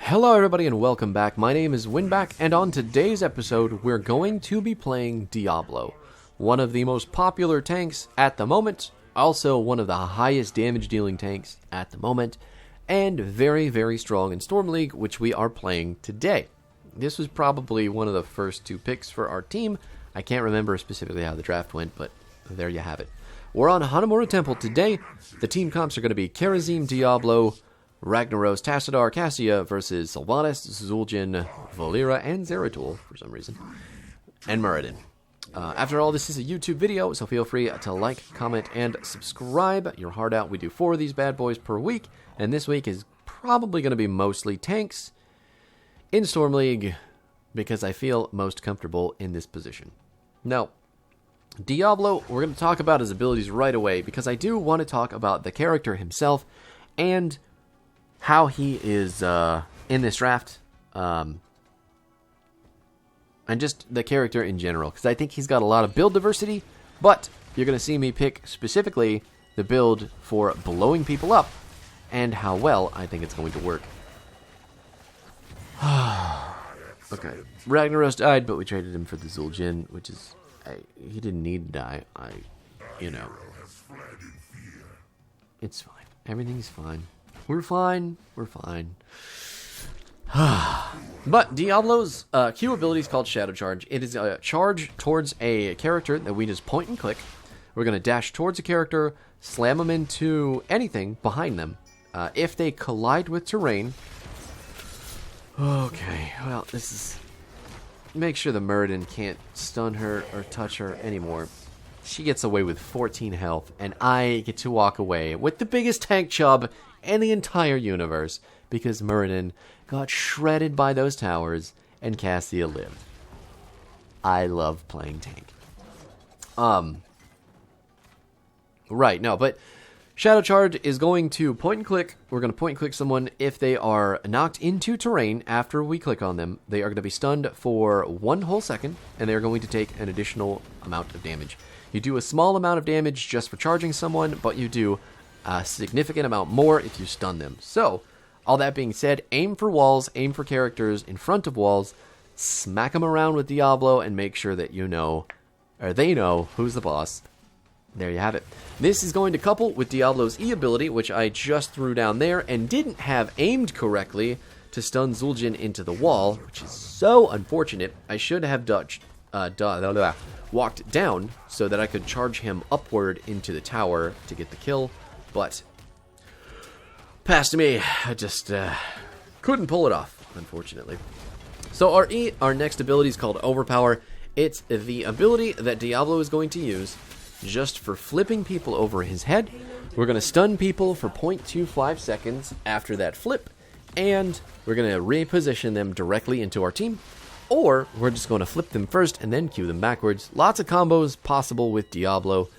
Hello everybody and welcome back. My name is Winback, and on today's episode we're going to be playing Diablo, one of the most popular tanks at the moment, also one of the highest damage dealing tanks at the moment, and very, very strong in Storm League, which we are playing today. This was probably one of the first two picks for our team. I can't remember specifically how the draft went, but there you have it. We're on Hanamura Temple today. The team comps are going to be Karazim, Diablo, Ragnaros, Tassadar, Cassia versus Sylvanas, Zul'jin, Valeera, and Zeratul, for some reason, and Muradin. After all, this is a YouTube video, so feel free to like, comment, and subscribe your heart out. We do 4 of these bad boys per week, and this week is probably going to be mostly tanks in Storm League, because I feel most comfortable in this position. Now, Diablo, we're going to talk about his abilities right away, because I do want to talk about the character himself, and how he is in this draft, and just the character in general, because I think he's got a lot of build diversity, but you're going to see me pick specifically the build for blowing people up, and how well I think it's going to work. Okay, Ragnaros died, but we traded him for the Zul'jin, which is, he didn't need to die. It's fine. Everything's fine. We're fine. We're fine. But Diablo's Q ability is called Shadow Charge. It is a charge towards a character that we just point and click. We're going to dash towards a character, slam them into anything behind them. If they collide with terrain... Okay, well, this is... Make sure the Muradin can't stun her or touch her anymore. She gets away with 14 health, and I get to walk away with the biggest tank chub in the entire universe, because Muradin got shredded by those towers, and Cassia lived. I love playing tank. Right, no, but Shadow Charge is going to point and click. We're going to point and click someone. If they are knocked into terrain after we click on them, they are going to be stunned for 1 whole second, and they're going to take an additional amount of damage. You do a small amount of damage just for charging someone, but you do a significant amount more if you stun them. So, all that being said, aim for walls, aim for characters in front of walls, smack them around with Diablo, and make sure that you know, or they know, who's the boss. There you have it. This is going to couple with Diablo's E ability, which I just threw down there and didn't have aimed correctly to stun Zul'jin into the wall, which is so unfortunate. I should have walked down so that I could charge him upward into the tower to get the kill, but past me, I just couldn't pull it off, unfortunately. So our next ability is called Overpower. It's the ability that Diablo is going to use just for flipping people over his head. We're going to stun people for 0.25 seconds after that flip, and we're going to reposition them directly into our team. Or we're just going to flip them first and then cue them backwards. Lots of combos possible with Diablo.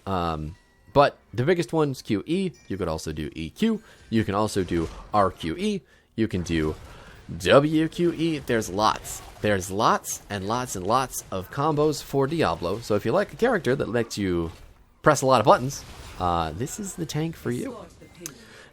But the biggest one is QE. You could also do EQ. You can also do RQE. You can do WQE. There's lots. There's lots and lots and lots of combos for Diablo. So if you like a character that lets you press a lot of buttons, this is the tank for you.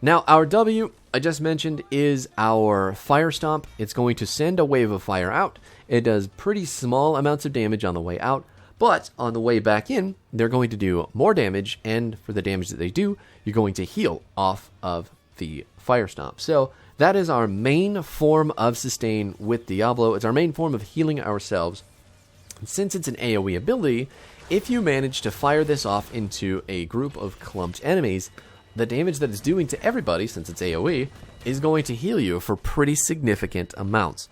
Now, our W, I just mentioned, is our Fire Stomp. It's going to send a wave of fire out. It does pretty small amounts of damage on the way out, but on the way back in, they're going to do more damage, and for the damage that they do, you're going to heal off of the Fire Stomp. So that is our main form of sustain with Diablo. It's our main form of healing ourselves. And since it's an AoE ability, if you manage to fire this off into a group of clumped enemies, the damage that it's doing to everybody, since it's AoE, is going to heal you for pretty significant amounts.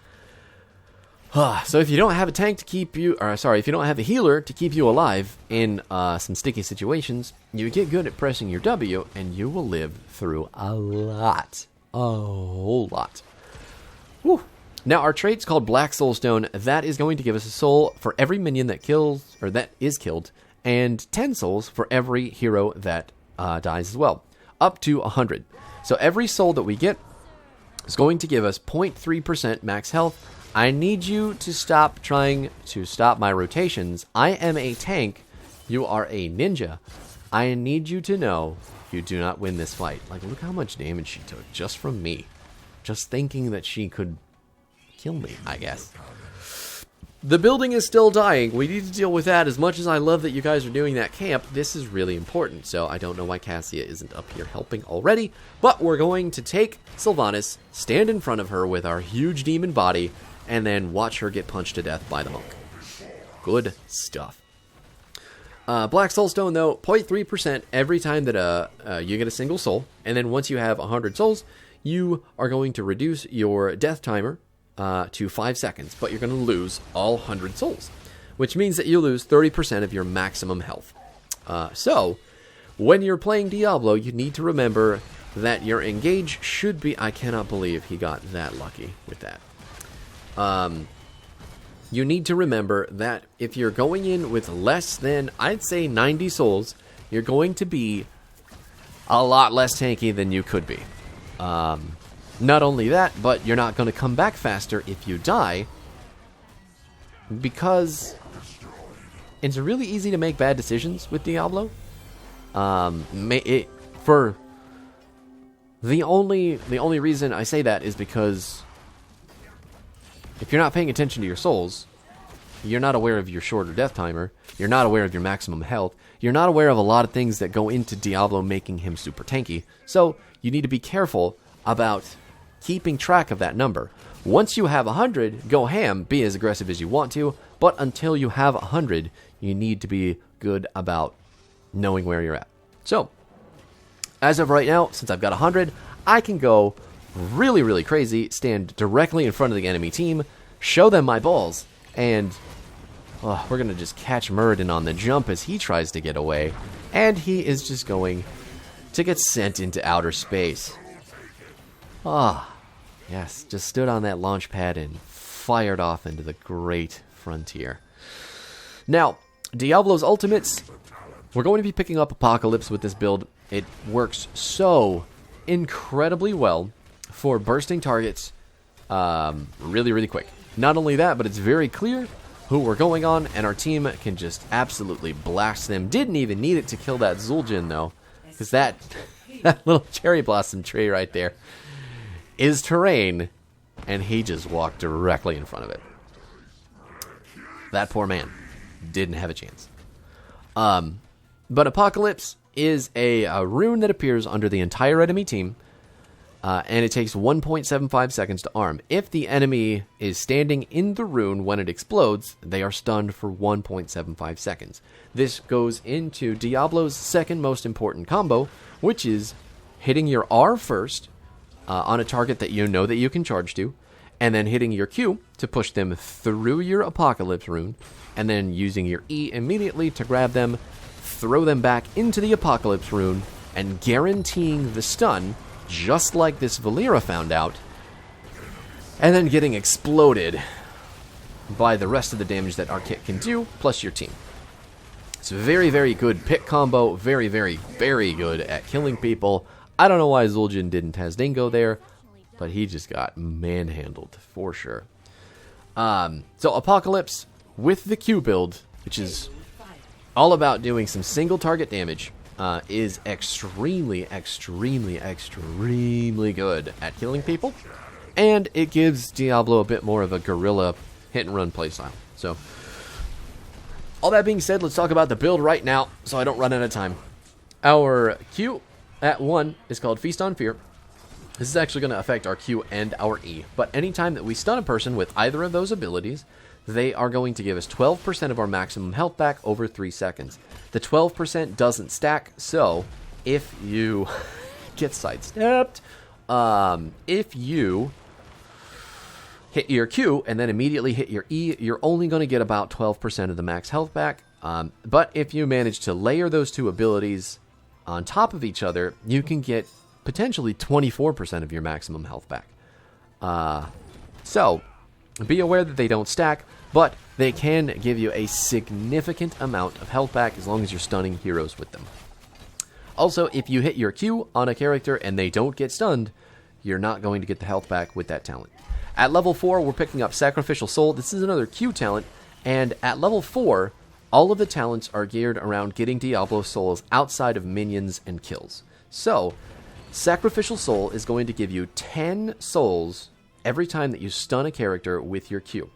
So if you don't have a tank to keep you, if you don't have a healer to keep you alive in some sticky situations, you get good at pressing your W, and you will live through a lot. A whole lot. Whew. Now our trait's called Black Soulstone. That is going to give us a soul for every minion that kills, or that is killed, and 10 souls for every hero that dies as well. Up to 100. So every soul that we get is going to give us 0.3% max health. I need you to stop trying to stop my rotations. I am a tank. You are a ninja. I need you to know you do not win this fight. Like, look how much damage she took just from me. just thinking that she could kill me, I guess. The building is still dying. We need to deal with that. As much as I love that you guys are doing that camp, this is really important. So I don't know why Cassia isn't up here helping already. But we're going to take Sylvanas, stand in front of her with our huge demon body, and then watch her get punched to death by the monk. Good stuff. Black Soulstone, though, 0.3% every time that you get a single soul. And then once you have 100 souls, you are going to reduce your death timer to 5 seconds, but you're going to lose all 100 souls, which means that you lose 30% of your maximum health. So, when you're playing Diablo, you need to remember that your engage should be... I cannot believe he got that lucky with that. You need to remember that if you're going in with less than, I'd say, 90 souls, you're going to be a lot less tanky than you could be. Not only that, but you're not going to come back faster if you die, because it's really easy to make bad decisions with Diablo. For the only reason I say that is because if you're not paying attention to your souls, you're not aware of your shorter death timer, you're not aware of your maximum health, you're not aware of a lot of things that go into Diablo making him super tanky, so you need to be careful about keeping track of that number. Once you have 100, go ham, be as aggressive as you want to, but until you have 100, you need to be good about knowing where you're at. So, as of right now, since I've got 100, I can go really, really crazy, stand directly in front of the enemy team, show them my balls, and we're going to just catch Muradin on the jump as he tries to get away, and he is just going to get sent into outer space. Yes, just stood on that launch pad and fired off into the great frontier. Now, Diablo's ultimates, we're going to be picking up Apocalypse with this build. It works so incredibly well for bursting targets really, really quick. Not only that, but it's very clear who we're going on, and our team can just absolutely blast them. Didn't even need it to kill that Zul'jin, though, because that little cherry blossom tree right there is terrain, and he just walked directly in front of it. That poor man didn't have a chance. But Apocalypse is a rune that appears under the entire enemy team, and it takes 1.75 seconds to arm. If the enemy is standing in the rune when it explodes, they are stunned for 1.75 seconds. This goes into Diablo's second most important combo, which is hitting your R first on a target that you know that you can charge to, and then hitting your Q to push them through your Apocalypse rune, and then using your E immediately to grab them, throw them back into the Apocalypse rune, and guaranteeing the stun, just like this Valera found out, and then getting exploded by the rest of the damage that our kit can do, plus your team. It's a very, very good pick combo, very, very, very good at killing people. I don't know why Zul'jin didn't Tazdingo there, but he just got manhandled for sure. So Apocalypse with the Q build, which is all about doing some single target damage, is extremely, extremely, extremely good at killing people, and it gives Diablo a bit more of a guerrilla hit and run playstyle. So, all that being said, let's talk about the build right now so I don't run out of time. Our Q at 1 is called Feast on Fear. This is actually going to affect our Q and our E, but anytime that we stun a person with either of those abilities, they are going to give us 12% of our maximum health back over 3 seconds. The 12% doesn't stack, so if you get sidestepped, if you hit your Q and then immediately hit your E, you're only going to get about 12% of the max health back. But if you manage to layer those two abilities on top of each other, you can get potentially 24% of your maximum health back. So, be aware that they don't stack, but they can give you a significant amount of health back as long as you're stunning heroes with them. Also, if you hit your Q on a character and they don't get stunned, you're not going to get the health back with that talent. At level 4, we're picking up Sacrificial Soul. This is another Q talent, and at level 4, all of the talents are geared around getting Diablo souls outside of minions and kills. So, Sacrificial Soul is going to give you 10 souls every time that you stun a character with your Q.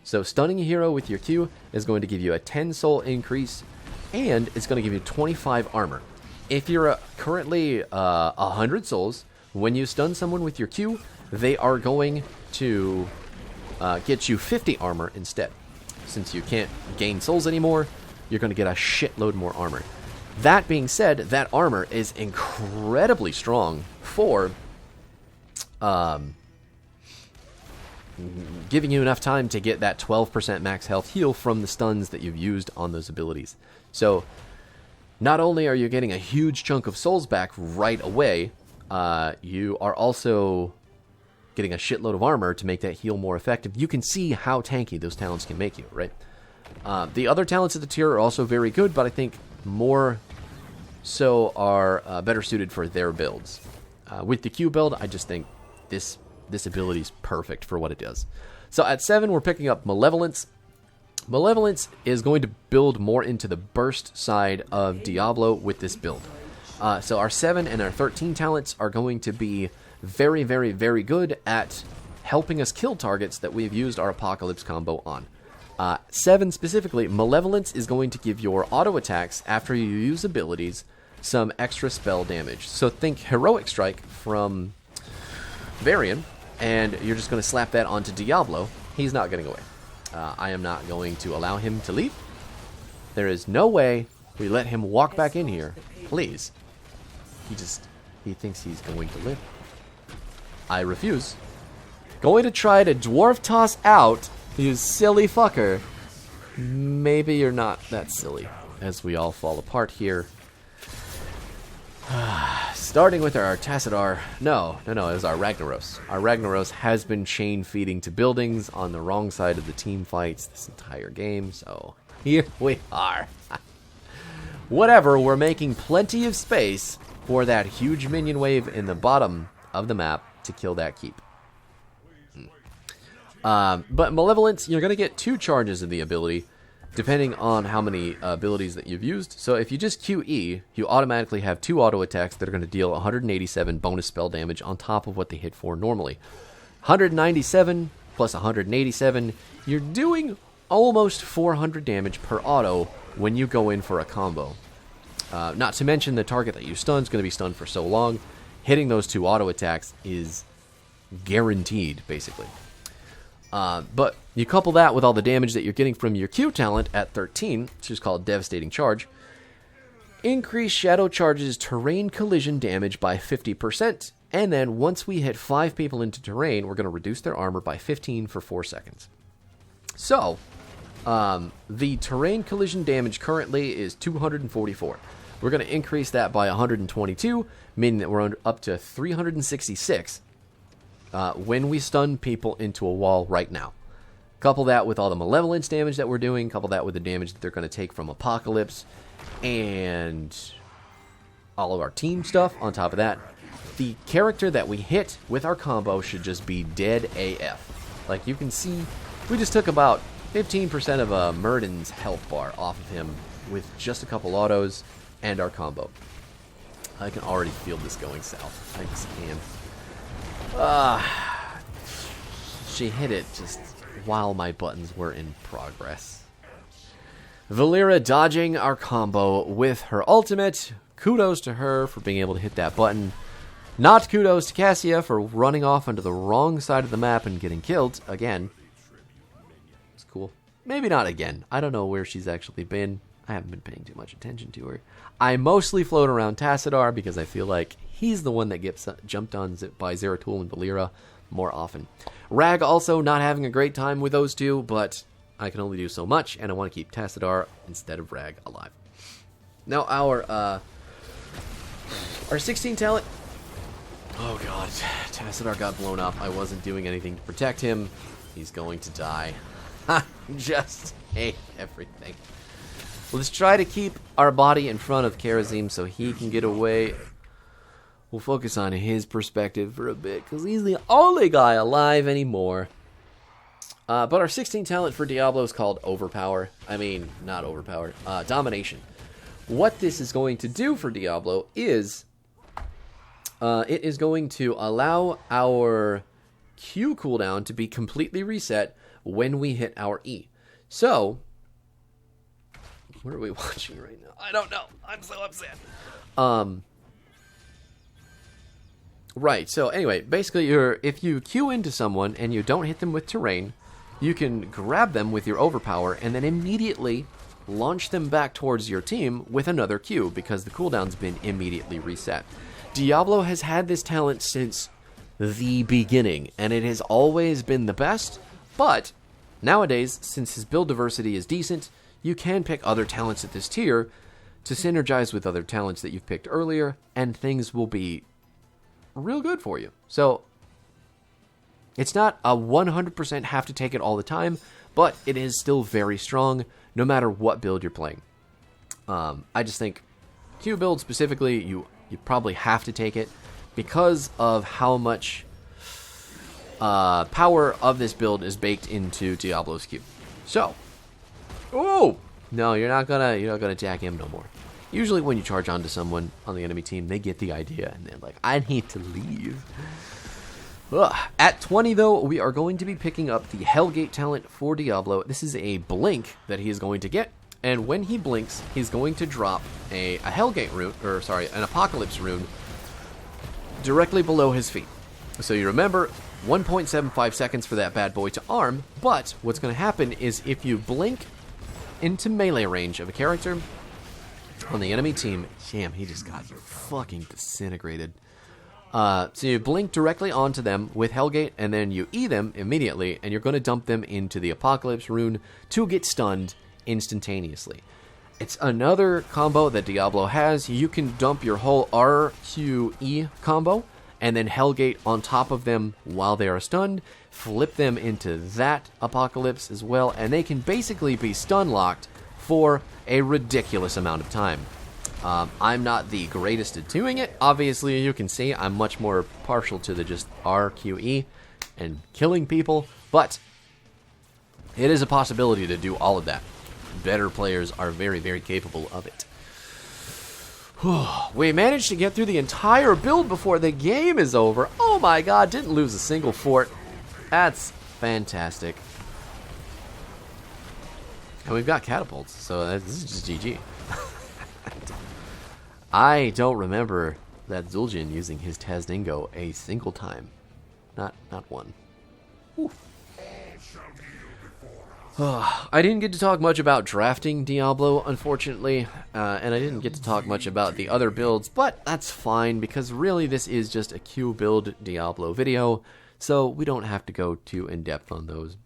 So stunning a hero with your Q is going to give you a 10 soul increase, and it's going to give you 25 armor. If you're currently 100 souls, when you stun someone with your Q, they are going to get you 50 armor instead. Since you can't gain souls anymore, you're going to get a shitload more armor. That being said, that armor is incredibly strong for giving you enough time to get that 12% max health heal from the stuns that you've used on those abilities. So, not only are you getting a huge chunk of souls back right away, you are also getting a shitload of armor to make that heal more effective. You can see how tanky those talents can make you, right? The other talents at the tier are also very good, but I think more so are better suited for their builds. With the Q build, I just think this ability is perfect for what it does. So at 7, we're picking up Malevolence. Malevolence is going to build more into the burst side of Diablo with this build. So our 7 and our 13 talents are going to be very, very, very good at helping us kill targets that we've used our Apocalypse combo on. 7 specifically, Malevolence is going to give your auto attacks after you use abilities some extra spell damage. So think Heroic Strike from Varian, and you're just going to slap that onto Diablo. He's not getting away. I am not going to allow him to leave. There is no way we let him walk back in here. Please. He thinks he's going to live. I refuse. Going to try to dwarf toss out, you silly fucker. Maybe you're not that silly, as we all fall apart here. Starting with our Tassadar. No, it was our Ragnaros. Our Ragnaros has been chain feeding to buildings on the wrong side of the team fights this entire game, so here we are. Whatever, we're making plenty of space for that huge minion wave in the bottom of the map to kill that keep. But Malevolence, you're going to get 2 charges of the ability, depending on how many abilities that you've used. So if you just QE, you automatically have 2 auto attacks that are going to deal 187 bonus spell damage on top of what they hit for normally. 197 plus 187, you're doing almost 400 damage per auto when you go in for a combo. Not to mention the target that you stun is going to be stunned for so long. Hitting those 2 auto attacks is guaranteed, basically. But you couple that with all the damage that you're getting from your Q talent at 13, which is called Devastating Charge. Increase Shadow Charge's terrain collision damage by 50%, and then once we hit 5 people into terrain, we're going to reduce their armor by 15 for 4 seconds. So, the terrain collision damage currently is 244. We're going to increase that by 122, meaning that we're up to 366. When we stun people into a wall right now. Couple that with all the Malevolence damage that we're doing, couple that with the damage that they're going to take from Apocalypse, and all of our team stuff on top of that. The character that we hit with our combo should just be dead AF. Like you can see, we just took about 15% of Murden's health bar off of him with just a couple autos and our combo. I can already feel this going south. I just can. She hit it just while my buttons were in progress. Valera dodging our combo with her ultimate. Kudos to her for being able to hit that button. Not kudos to Cassia for running off onto the wrong side of the map and getting killed again. It's cool. Maybe not again. I don't know where she's actually been. I haven't been paying too much attention to her. I mostly float around Tassadar because I feel like he's the one that gets jumped on by Zeratul and Valera more often. Rag also not having a great time with those two, but I can only do so much, and I want to keep Tassadar instead of Rag alive. Now our 16 talent. Oh god, Tassadar got blown up. I wasn't doing anything to protect him. He's going to die. I just hate everything. Let's try to keep our body in front of Karazim so he can get away. We'll focus on his perspective for a bit, because he's the only guy alive anymore. But our 16 talent for Diablo is called Overpower. I mean, not Overpower. Domination. What this is going to do for Diablo is it is going to allow our Q cooldown to be completely reset when we hit our E. So, what are we watching right now? I don't know. I'm so upset. Right, so anyway, basically if you Q into someone and you don't hit them with terrain, you can grab them with your overpower and then immediately launch them back towards your team with another Q because the cooldown's been immediately reset. Diablo has had this talent since the beginning, and it has always been the best, but nowadays, since his build diversity is decent, you can pick other talents at this tier to synergize with other talents that you've picked earlier, and things will be real good for you. So, it's not a 100% have to take it all the time, but it is still very strong no matter what build you're playing. I just think Q build specifically, you probably have to take it because of how much power of this build is baked into Diablo's Q. So, oh no, you're not gonna attack him no more. Usually when you charge onto someone on the enemy team, they get the idea and they're like, I need to leave. Ugh. At 20 though, we are going to be picking up the Hellgate talent for Diablo. This is a blink that he is going to get, and when he blinks, he's going to drop a Hellgate rune, an Apocalypse rune directly below his feet. So you remember, 1.75 seconds for that bad boy to arm, but what's going to happen is if you blink into melee range of a character on the enemy team, damn, he just got fucking disintegrated. So you blink directly onto them with Hellgate, and then you E them immediately, and you're going to dump them into the Apocalypse rune to get stunned instantaneously. It's another combo that Diablo has. You can dump your whole RQE combo, and then Hellgate on top of them while they are stunned, flip them into that Apocalypse as well, and they can basically be stun locked for a ridiculous amount of time. I'm not the greatest at doing it. Obviously, you can see I'm much more partial to the just RQE and killing people, but it is a possibility to do all of that. Better players are very, very capable of it. We managed to get through the entire build before the game is over. Oh my god, didn't lose a single fort. That's fantastic. And we've got catapults, so this is just GG. I don't remember that Zul'jin using his Tazdingo a single time. Not one. I didn't get to talk much about drafting Diablo, unfortunately, and I didn't get to talk much about the other builds, but that's fine, because really this is just a Q build Diablo video, so we don't have to go too in-depth on those.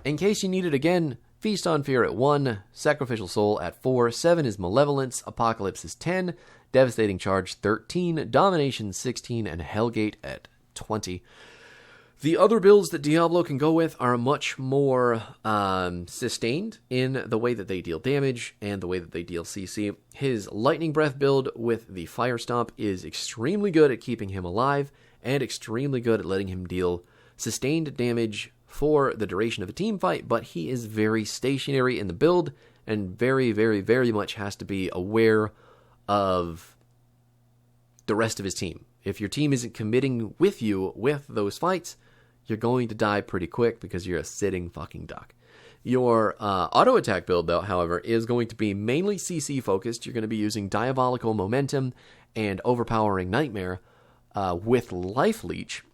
In case you need it again, Feast on Fear at 1, Sacrificial Soul at 4, 7 is Malevolence, Apocalypse is 10, Devastating Charge 13, Domination 16, and Hellgate at 20. The other builds that Diablo can go with are much more sustained in the way that they deal damage and the way that they deal CC. His Lightning Breath build with the Fire Stomp is extremely good at keeping him alive and extremely good at letting him deal sustained damage for the duration of a team fight, but he is very stationary in the build and very, very, very much has to be aware of the rest of his team. If your team isn't committing with you with those fights, you're going to die pretty quick because you're a sitting fucking duck. Your auto attack build, though, however, is going to be mainly CC focused. You're going to be using Diabolical Momentum and Overpowering Nightmare with Life Leech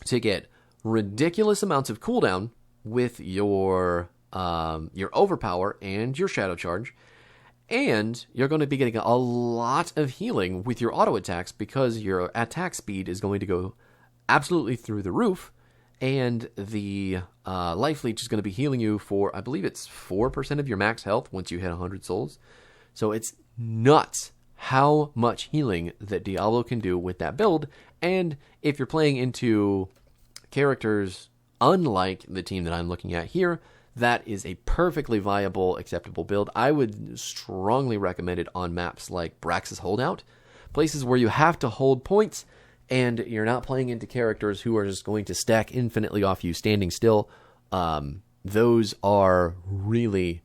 to get ridiculous amounts of cooldown with your Overpower and your Shadow Charge. And you're going to be getting a lot of healing with your auto attacks because your attack speed is going to go absolutely through the roof. And the Life Leech is going to be healing you for, I believe it's 4% of your max health once you hit 100 souls. So it's nuts how much healing that Diablo can do with that build. And if you're playing into characters unlike the team that I'm looking at here, that is a perfectly viable, acceptable build. I would strongly recommend it on maps like Brax's Holdout, places where you have to hold points and you're not playing into characters who are just going to stack infinitely off you standing still. Those are really,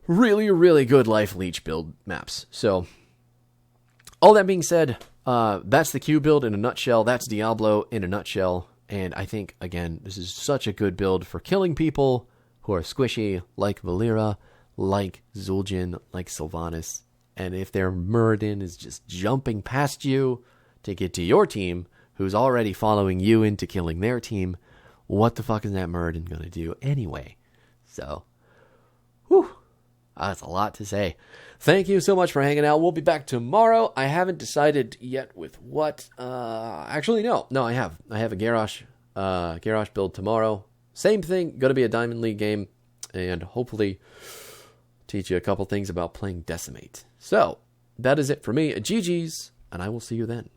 really, really good Life Leech build maps. So, all that being said, that's the Q build in a nutshell. That's Diablo in a nutshell. And I think, again, this is such a good build for killing people who are squishy, like Valera, like Zul'jin, like Sylvanas. And if their Muradin is just jumping past you to get to your team, who's already following you into killing their team, what the fuck is that Muradin going to do anyway? So, whew, that's a lot to say. Thank you so much for hanging out. We'll be back tomorrow. I haven't decided yet with what. Actually, no, I have. I have a Garrosh build tomorrow. Same thing. Going to be a Diamond League game, and hopefully teach you a couple things about playing Decimate. So that is it for me. GG's, and I will see you then.